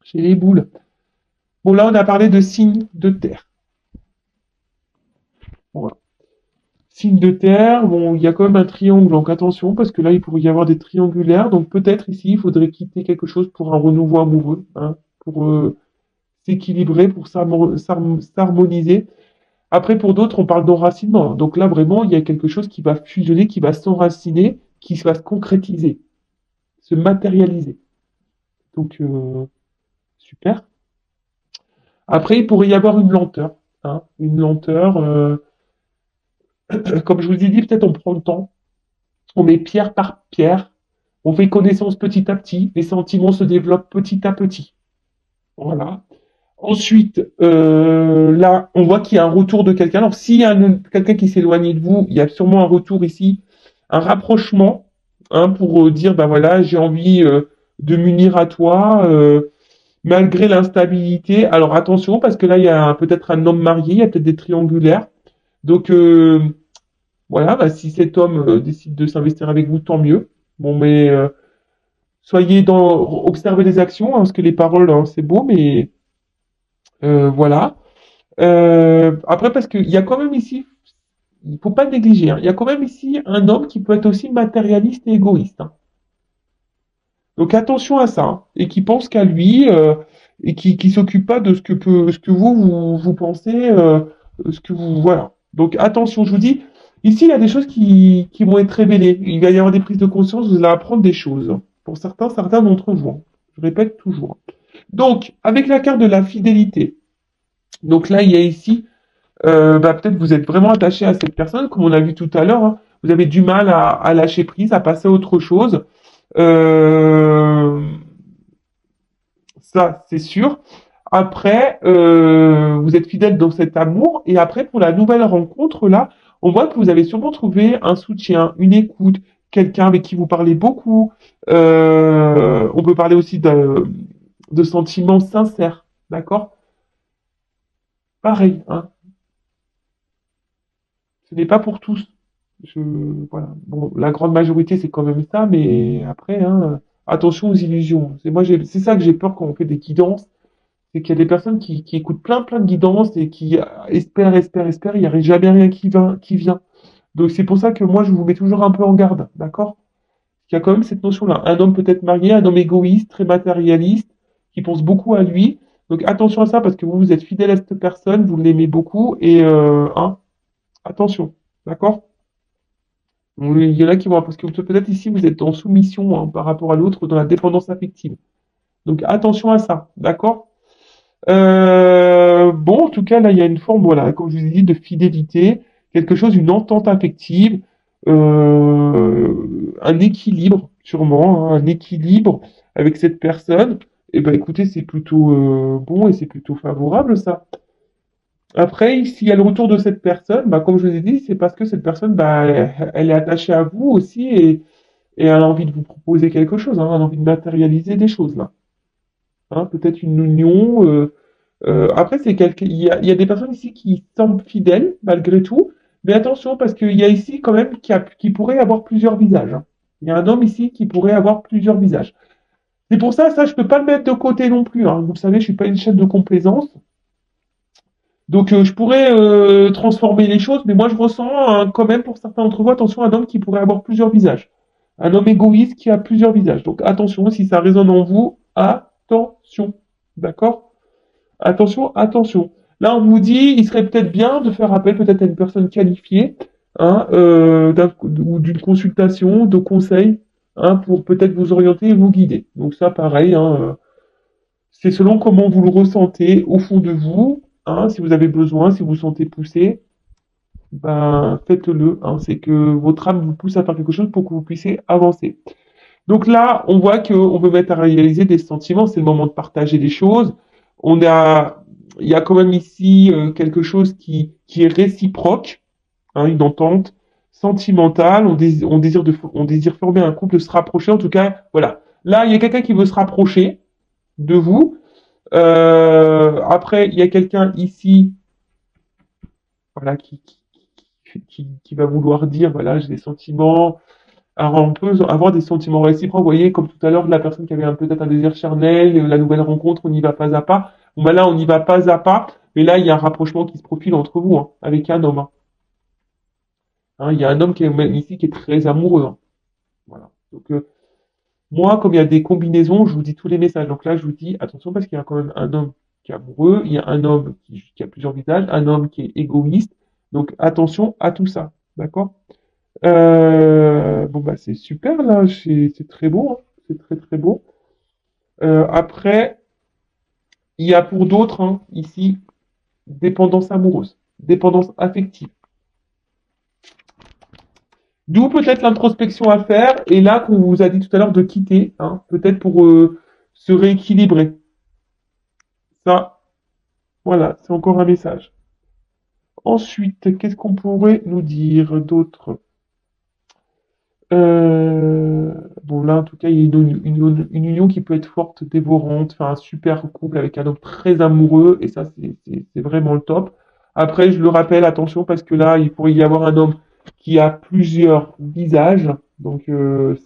J'ai les boules. Bon, là, on a parlé de signes de terre. Voilà. Signe de terre, bon, il y a quand même un triangle, donc attention, parce que là, il pourrait y avoir des triangulaires, donc peut-être ici, il faudrait quitter quelque chose pour un renouveau amoureux, hein, pour s'équilibrer, pour s'harmoniser. Après, pour d'autres, on parle d'enracinement. Donc là, vraiment, il y a quelque chose qui va fusionner, qui va s'enraciner, qui va se concrétiser, se matérialiser. Donc, super. Après, il pourrait y avoir une lenteur, hein, une lenteur, comme je vous ai dit, peut-être on prend le temps, on met pierre par pierre, on fait connaissance petit à petit, les sentiments se développent petit à petit. Voilà. Ensuite, là, on voit qu'il y a un retour de quelqu'un. Alors, s'il y a quelqu'un qui s'éloigne de vous, il y a sûrement un retour ici, un rapprochement, hein, pour dire, ben voilà, j'ai envie de m'unir à toi, malgré l'instabilité. Alors, attention, parce que là, il y a peut-être un homme marié, il y a peut-être des triangulaires. Donc, voilà, bah, si cet homme décide de s'investir avec vous, tant mieux. Bon, mais soyez observez les actions, hein, parce que les paroles, hein, c'est beau, mais voilà. Après, parce qu'il y a quand même ici, il faut pas négliger, hein, il y a quand même ici un homme qui peut être aussi matérialiste et égoïste, hein. Donc attention à ça, hein, et qui pense qu'à lui, et qui s'occupe pas de ce que vous pensez, ce que vous, voilà. Donc attention, je vous dis, ici, il y a des choses qui vont être révélées. Il va y avoir des prises de conscience, vous allez apprendre des choses. Pour certains d'entre vous, hein. Je répète toujours. Donc, avec la carte de la fidélité, donc là, il y a ici, bah, peut-être vous êtes vraiment attaché à cette personne, comme on a vu tout à l'heure, hein. Vous avez du mal à lâcher prise, à passer à autre chose. Euh, Ça, c'est sûr. Après, vous êtes fidèle dans cet amour. Et après, pour la nouvelle rencontre, là, on voit que vous avez sûrement trouvé un soutien, une écoute, quelqu'un avec qui vous parlez beaucoup. On peut parler aussi de sentiments sincères. D'accord? Pareil, hein. Ce n'est pas pour tous. Je, voilà. Bon, la grande majorité, c'est quand même ça, mais après, hein, attention aux illusions. C'est ça que j'ai peur quand on fait des guidances. C'est qu'il y a des personnes qui écoutent plein de guidances et qui espèrent, il n'y a jamais rien qui vient. Donc c'est pour ça que moi je vous mets toujours un peu en garde, d'accord? Il y a quand même cette notion-là. Un homme peut-être marié, un homme égoïste, très matérialiste, qui pense beaucoup à lui. Donc attention à ça parce que vous êtes fidèle à cette personne, vous l'aimez beaucoup et hein, attention, d'accord? Oui, il y en a qui vont parce que peut-être ici vous êtes en soumission hein, par rapport à l'autre dans la dépendance affective. Donc attention à ça, d'accord? Bon, en tout cas, là, il y a une forme, voilà, comme je vous ai dit, de fidélité, quelque chose, une entente affective, un équilibre, sûrement, hein, un équilibre avec cette personne. Et ben, écoutez, c'est plutôt bon et c'est plutôt favorable, ça. Après, s'il y a le retour de cette personne, bah, comme je vous ai dit, c'est parce que cette personne, bah, elle est attachée à vous aussi et elle a envie de vous proposer quelque chose, hein, elle a envie de matérialiser des choses, là. Hein, peut-être une union. Après, il y a des personnes ici qui semblent fidèles, malgré tout. Mais attention, parce qu'il y a ici quand même qui pourrait avoir plusieurs visages, hein. Il y a un homme ici qui pourrait avoir plusieurs visages. C'est pour ça, je peux pas le mettre de côté non plus, hein. Vous le savez, je suis pas une chaîne de complaisance. Donc, je pourrais transformer les choses, mais moi, je ressens hein, quand même, pour certains d'entre vous, attention, un homme qui pourrait avoir plusieurs visages. Un homme égoïste qui a plusieurs visages. Donc, attention, si ça résonne en vous, attention. D'accord? Attention, attention. Là, on vous dit, il serait peut-être bien de faire appel peut-être à une personne qualifiée, hein, ou d'une consultation, de conseil, hein, pour peut-être vous orienter et vous guider. Donc ça, pareil, hein, c'est selon comment vous le ressentez au fond de vous, hein, si vous avez besoin, si vous vous sentez poussé, ben faites-le. Hein, c'est que votre âme vous pousse à faire quelque chose pour que vous puissiez avancer. Donc là, on voit qu'on veut mettre à réaliser des sentiments, c'est le moment de partager des choses. On a, il y a quand même ici quelque chose qui est réciproque, hein, une entente sentimentale. On désire former un couple, se rapprocher. En tout cas, voilà. Là, il y a quelqu'un qui veut se rapprocher de vous. Après, il y a quelqu'un ici, voilà, qui va vouloir dire, voilà, j'ai des sentiments. Alors, on peut avoir des sentiments réciproques, vous voyez, comme tout à l'heure, la personne qui avait peut-être un désir charnel, la nouvelle rencontre, on y va pas à pas. Bon, ben là, on y va pas à pas, mais là, il y a un rapprochement qui se profile entre vous, hein, avec un homme. Hein. Hein, il y a un homme qui est même ici qui est très amoureux. Hein. Voilà. Donc, moi, comme il y a des combinaisons, je vous dis tous les messages. Donc là, je vous dis attention parce qu'il y a quand même un homme qui est amoureux, il y a un homme qui a plusieurs visages, un homme qui est égoïste. Donc, attention à tout ça. D'accord? Bon, bah, c'est super, là. C'est très beau. Hein. C'est très, très beau. Après, il y a pour d'autres, hein, ici, dépendance amoureuse, dépendance affective. D'où peut-être l'introspection à faire, et là qu'on vous a dit tout à l'heure de quitter, hein, peut-être pour se rééquilibrer. Ça, voilà, c'est encore un message. Ensuite, qu'est-ce qu'on pourrait nous dire d'autre? Bon, là, en tout cas, il y a une union qui peut être forte, dévorante, enfin, un super couple avec un homme très amoureux, et ça, c'est vraiment le top. Après, je le rappelle, attention, parce que là, il pourrait y avoir un homme qui a plusieurs visages, donc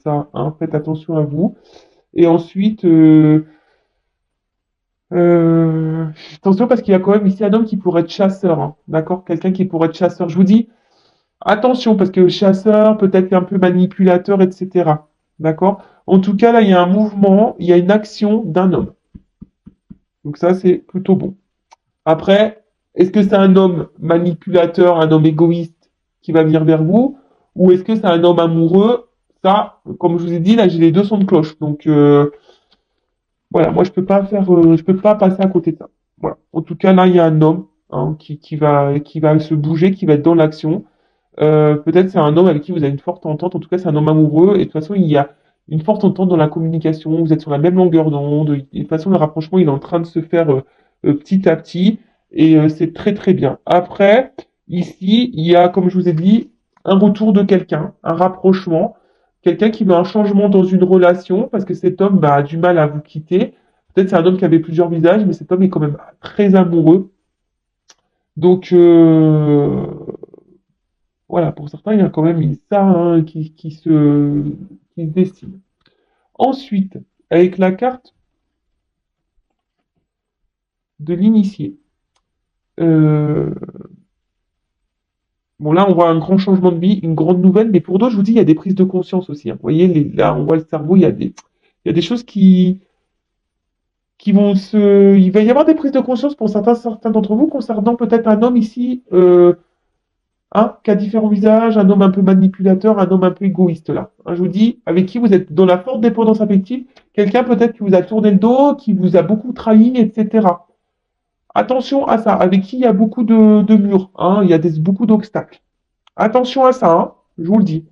ça, hein, faites attention à vous. Et ensuite, attention, parce qu'il y a quand même ici un homme qui pourrait être chasseur, hein, d'accord? Quelqu'un qui pourrait être chasseur. Je vous dis, attention, parce que le chasseur peut être un peu manipulateur, etc. D'accord? En tout cas, là, il y a un mouvement, il y a une action d'un homme. Donc ça, c'est plutôt bon. Après, est-ce que c'est un homme manipulateur, un homme égoïste qui va venir vers vous, ou est-ce que c'est un homme amoureux? Ça, comme je vous ai dit, là, j'ai les deux sons de cloche. Donc voilà, moi, je peux pas passer à côté de ça. Voilà. En tout cas, là, il y a un homme hein, qui va se bouger, qui va être dans l'action. Peut-être c'est un homme avec qui vous avez une forte entente. En tout cas, c'est un homme amoureux. Et de toute façon, il y a une forte entente dans la communication. Vous êtes sur la même longueur d'onde. Et de toute façon, le rapprochement, il est en train de se faire petit à petit. Et c'est très, très bien. Après, ici, il y a, comme je vous ai dit, un retour de quelqu'un, un rapprochement. Quelqu'un qui veut un changement dans une relation parce que cet homme bah, a du mal à vous quitter. Peut-être c'est un homme qui avait plusieurs visages, mais cet homme est quand même très amoureux. Donc, voilà, pour certains, il y a quand même ça hein, qui se dessine. Ensuite, avec la carte de l'initié, euh, bon là, on voit un grand changement de vie, une grande nouvelle, mais pour d'autres, je vous dis, il y a des prises de conscience aussi. Hein. Vous voyez, là, on voit le cerveau, il y a des choses qui vont se... Il va y avoir des prises de conscience pour certains d'entre vous concernant peut-être un homme ici hein, qui a différents visages, un homme un peu manipulateur, un homme un peu égoïste là. Hein, je vous dis, avec qui vous êtes dans la forte dépendance affective, quelqu'un peut-être qui vous a tourné le dos, qui vous a beaucoup trahi, etc. Attention à ça, avec qui il y a beaucoup de murs, hein, il y a beaucoup d'obstacles. Attention à ça, hein, je vous le dis.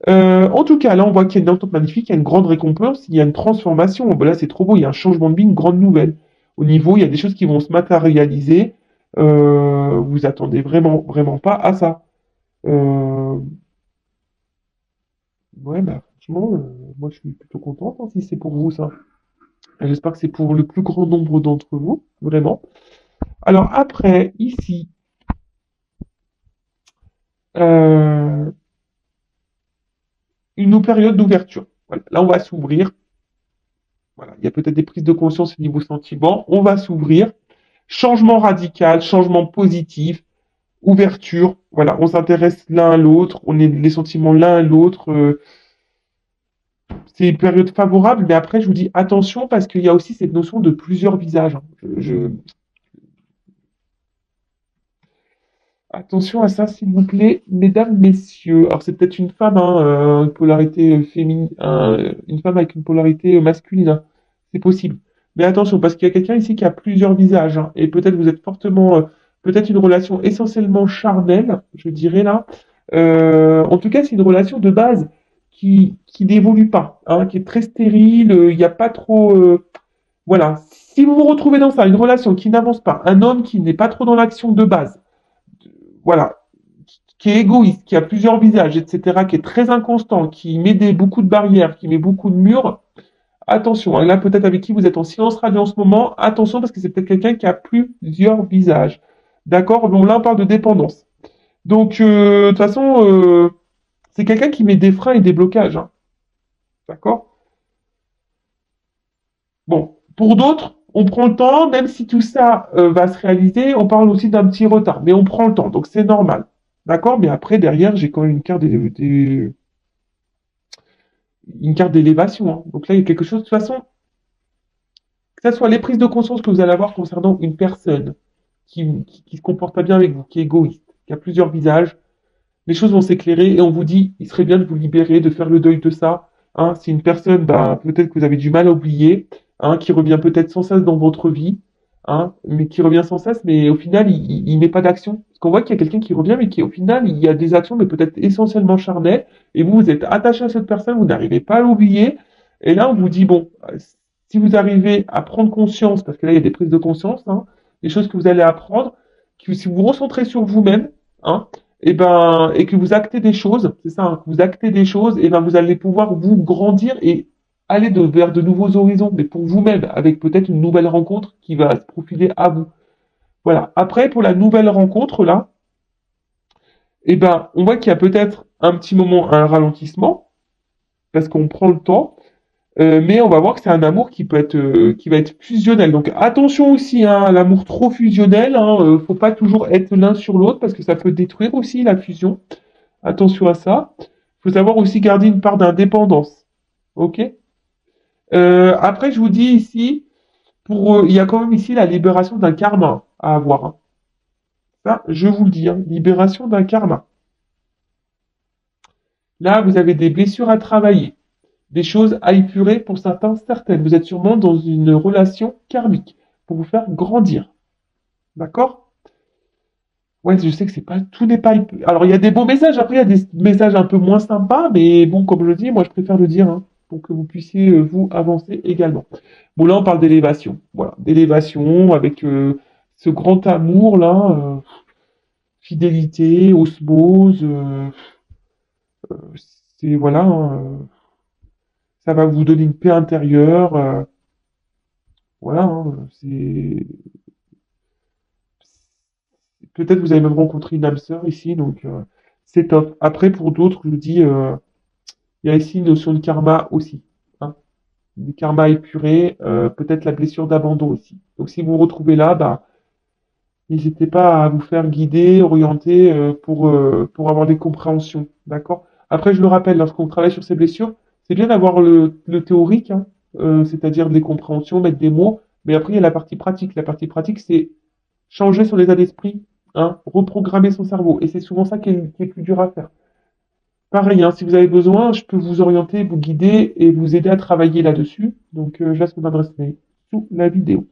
En tout cas, là, on voit qu'il y a une entente magnifique, il y a une grande récompense, il y a une transformation. Ben là, c'est trop beau, il y a un changement de vie, une grande nouvelle. Au niveau, il y a des choses qui vont se matérialiser. Vous attendez vraiment, vraiment pas à ça. Euh, Ouais, bah, franchement, moi je suis plutôt contente hein, si c'est pour vous ça. J'espère que c'est pour le plus grand nombre d'entre vous, vraiment. Alors après, ici, euh, une période d'ouverture. Voilà. Là, on va s'ouvrir. Voilà. Il y a peut-être des prises de conscience au niveau sentiment. On va s'ouvrir. Changement radical, changement positif, ouverture. Voilà, on s'intéresse l'un à l'autre, on est les sentiments l'un à l'autre. C'est une période favorable, mais après, je vous dis attention parce qu'il y a aussi cette notion de plusieurs visages. Hein. Attention à ça, s'il vous plaît, mesdames, messieurs. Alors, c'est peut-être une femme, hein, une polarité féminine, une femme avec une polarité masculine. Hein. C'est possible. Mais attention, parce qu'il y a quelqu'un ici qui a plusieurs visages. Hein, et peut-être vous êtes fortement, peut-être une relation essentiellement charnelle, je dirais là. En tout cas, c'est une relation de base qui n'évolue pas, hein, qui est très stérile. Il n'y a pas trop, voilà. Si vous vous retrouvez dans ça, une relation qui n'avance pas, un homme qui n'est pas trop dans l'action de base voilà, qui est égoïste, qui a plusieurs visages, etc., qui est très inconstant, qui met beaucoup de barrières, qui met beaucoup de murs, attention, hein, là peut-être avec qui vous êtes en silence radio en ce moment, attention parce que c'est peut-être quelqu'un qui a plusieurs visages. D'accord? Bon, là on parle de dépendance. Donc, de toute façon, c'est quelqu'un qui met des freins et des blocages. Hein. D'accord? Bon, pour d'autres, on prend le temps, même si tout ça va se réaliser, on parle aussi d'un petit retard, mais on prend le temps, donc c'est normal. D'accord? Mais après, derrière, j'ai quand même une carte d'élévation. Hein. Donc là, il y a quelque chose, de toute façon, que ce soit les prises de conscience que vous allez avoir concernant une personne qui se comporte pas bien avec vous, qui est égoïste, qui a plusieurs visages, les choses vont s'éclairer et on vous dit, il serait bien de vous libérer, de faire le deuil de ça. Hein. C'est une personne, bah, peut-être que vous avez du mal à oublier, hein, qui revient peut-être sans cesse dans votre vie, hein, mais qui revient sans cesse, mais au final, il met pas d'action. Parce qu'on voit qu'il y a quelqu'un qui revient, mais qui au final, il y a des actions, mais peut-être essentiellement charnelles, et vous, vous êtes attaché à cette personne, vous n'arrivez pas à l'oublier, et là, on vous dit, bon, si vous arrivez à prendre conscience, parce que là, il y a des prises de conscience, hein, des choses que vous allez apprendre, que si vous vous recentrez sur vous-même, hein, et ben et que vous actez des choses, c'est ça, hein, que vous actez des choses, et ben vous allez pouvoir vous grandir et aller vers de nouveaux horizons, mais pour vous-même, avec peut-être une nouvelle rencontre qui va se profiler à vous. Voilà. Après, pour la nouvelle rencontre là, et ben on voit qu'il y a peut-être un petit moment un ralentissement parce qu'on prend le temps. Mais on va voir que c'est un amour qui va être fusionnel. Donc attention aussi hein, à l'amour trop fusionnel. Hein, faut pas toujours être l'un sur l'autre parce que ça peut détruire aussi la fusion. Attention à ça. Il faut savoir aussi garder une part d'indépendance. Ok? Après, je vous dis ici, il y a quand même ici la libération d'un karma à avoir, hein. Ça, je vous le dis, hein, libération d'un karma. Là, vous avez des blessures à travailler, des choses à épurer pour certains, certaines. Vous êtes sûrement dans une relation karmique pour vous faire grandir. D'accord? Ouais, je sais que c'est pas, tout n'est pas. Alors, il y a des beaux messages, après, il y a des messages un peu moins sympas, mais bon, comme je le dis, moi, je préfère le dire, hein, pour que vous puissiez, vous, avancer également. Bon, là, on parle d'élévation. Voilà, d'élévation avec ce grand amour, là, fidélité, osmose, c'est, voilà, hein, ça va vous donner une paix intérieure, voilà, hein, c'est. Peut-être vous avez même rencontré une âme sœur ici, donc c'est top. Après, pour d'autres, je vous dis, il y a ici une notion de karma aussi, hein. Du karma épuré, peut-être la blessure d'abandon aussi. Donc si vous vous retrouvez là, bah, n'hésitez pas à vous faire guider, orienter pour avoir des compréhensions, d'accord? Après, je le rappelle, lorsqu'on travaille sur ces blessures, c'est bien d'avoir le théorique, hein, c'est-à-dire des compréhensions, mettre des mots, mais après, il y a la partie pratique. La partie pratique, c'est changer son état d'esprit, hein, reprogrammer son cerveau. Et c'est souvent ça qui est plus dur à faire. Pareil, hein, si vous avez besoin, je peux vous orienter, vous guider et vous aider à travailler là-dessus. Donc, je laisse mon adresse mail sous la vidéo.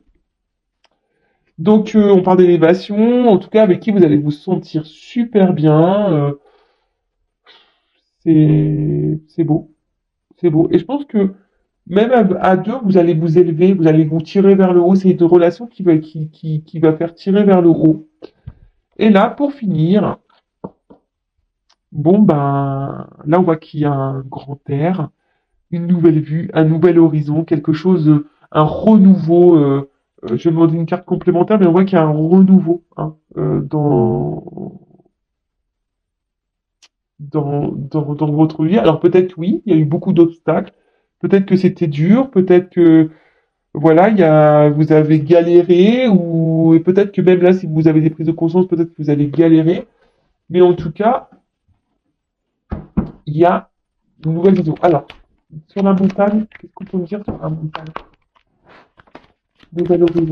Donc, on parle d'élévation, en tout cas, avec qui vous allez vous sentir super bien. C'est beau, c'est beau. Et je pense que même à deux, vous allez vous élever, vous allez vous tirer vers le haut. C'est une relation qui va faire tirer vers le haut. Et là, pour finir, bon, ben, là, on voit qu'il y a un grand air, une nouvelle vue, un nouvel horizon, quelque chose, un renouveau. Je vais demander une carte complémentaire, mais on voit qu'il y a un renouveau, hein, dans votre vie. Alors peut-être oui, il y a eu beaucoup d'obstacles. Peut-être que c'était dur, peut-être que voilà, vous avez galéré, ou et peut-être que même là, si vous avez des prises de conscience, peut-être que vous allez galérer. Mais en tout cas, il y a une nouvelle vision. Alors, sur la montagne, qu'est-ce qu'on peut me dire sur la montagne? Nouvel horizon.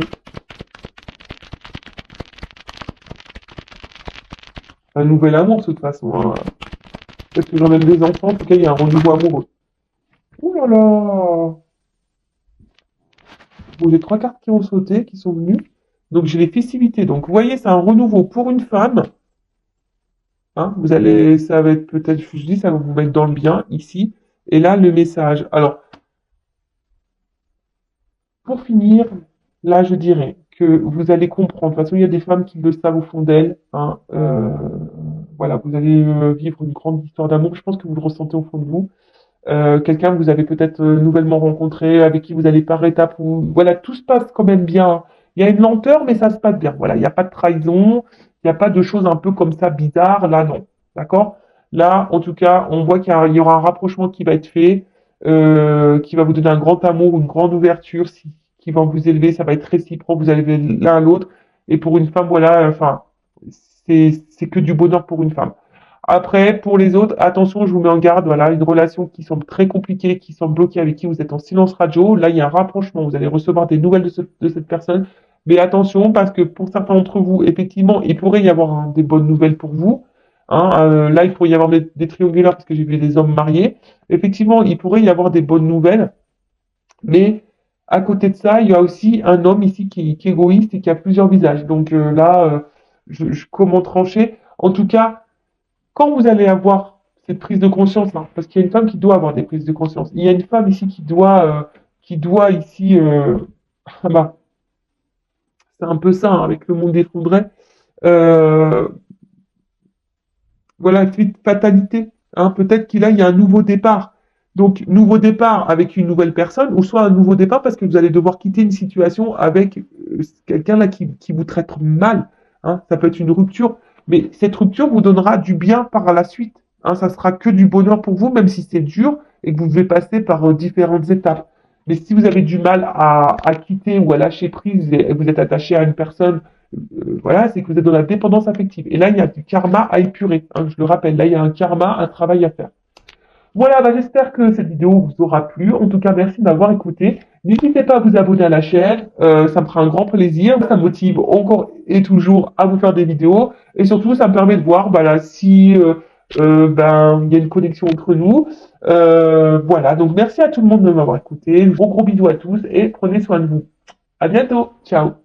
Un nouvel amour, de toute façon, hein. Peut-être que j'emmène des enfants, en tout cas, il y a un renouveau amoureux. Ouh là là! Bon, j'ai trois cartes qui ont sauté, qui sont venues. Donc, j'ai les festivités. Donc, vous voyez, c'est un renouveau pour une femme. Hein, ça va être peut-être, je dis, ça va vous mettre dans le bien ici. Et là, le message. Alors, pour finir, là, je dirais que vous allez comprendre. De toute façon, il y a des femmes qui le savent au fond d'elles, hein. Voilà, vous allez vivre une grande histoire d'amour. Je pense que vous le ressentez au fond de vous. Quelqu'un que vous avez peut-être nouvellement rencontré, avec qui vous allez par étapes, voilà, tout se passe quand même bien. Il y a une lenteur, mais ça se passe bien. Voilà, il n'y a pas de trahison, il n'y a pas de choses un peu comme ça bizarres. Là, non. D'accord? Là, en tout cas, on voit qu'il y aura un rapprochement qui va être fait, qui va vous donner un grand amour, une grande ouverture, qui va vous élever. Ça va être réciproque, vous allez l'un à l'autre. Et pour une femme, voilà, enfin, c'est que du bonheur pour une femme. Après, pour les autres, attention, je vous mets en garde, voilà, une relation qui semble très compliquée, qui semble bloquée, avec qui vous êtes en silence radio. Là, il y a un rapprochement, vous allez recevoir des nouvelles de cette personne. Mais attention, parce que pour certains d'entre vous, effectivement, il pourrait y avoir des bonnes nouvelles pour vous. Hein, là, il pourrait y avoir des triangulaires, parce que j'ai vu des hommes mariés. Effectivement, il pourrait y avoir des bonnes nouvelles. Mais à côté de ça, il y a aussi un homme ici qui est égoïste et qui a plusieurs visages. Donc là, comment trancher? En tout cas, quand vous allez avoir cette prise de conscience là, parce qu'il y a une femme qui doit avoir des prises de conscience, il y a une femme ici qui doit ici, ah bah, c'est un peu ça, hein, avec le monde effondré, euh, voilà, fatalité, hein, peut-être qu'il il y a un nouveau départ. Donc, nouveau départ avec une nouvelle personne, ou soit un nouveau départ parce que vous allez devoir quitter une situation avec quelqu'un là qui vous traite mal, hein. Ça peut être une rupture, mais cette rupture vous donnera du bien par la suite, hein. Ça sera que du bonheur pour vous, même si c'est dur et que vous devez passer par différentes étapes. Mais si vous avez du mal à quitter ou à lâcher prise et vous êtes attaché à une personne, voilà, c'est que vous êtes dans la dépendance affective. Et là, il y a du karma à épurer, hein, je le rappelle. Là, il y a un karma, un travail à faire. Voilà, bah, j'espère que cette vidéo vous aura plu. En tout cas, merci de m'avoir écouté. N'hésitez pas à vous abonner à la chaîne, ça me fera un grand plaisir. Ça me motive encore et toujours à vous faire des vidéos. Et surtout, ça me permet de voir bah, là, si ben, il y a une connexion entre nous. Voilà, donc merci à tout le monde de m'avoir écouté. Gros bisous à tous et prenez soin de vous. À bientôt. Ciao.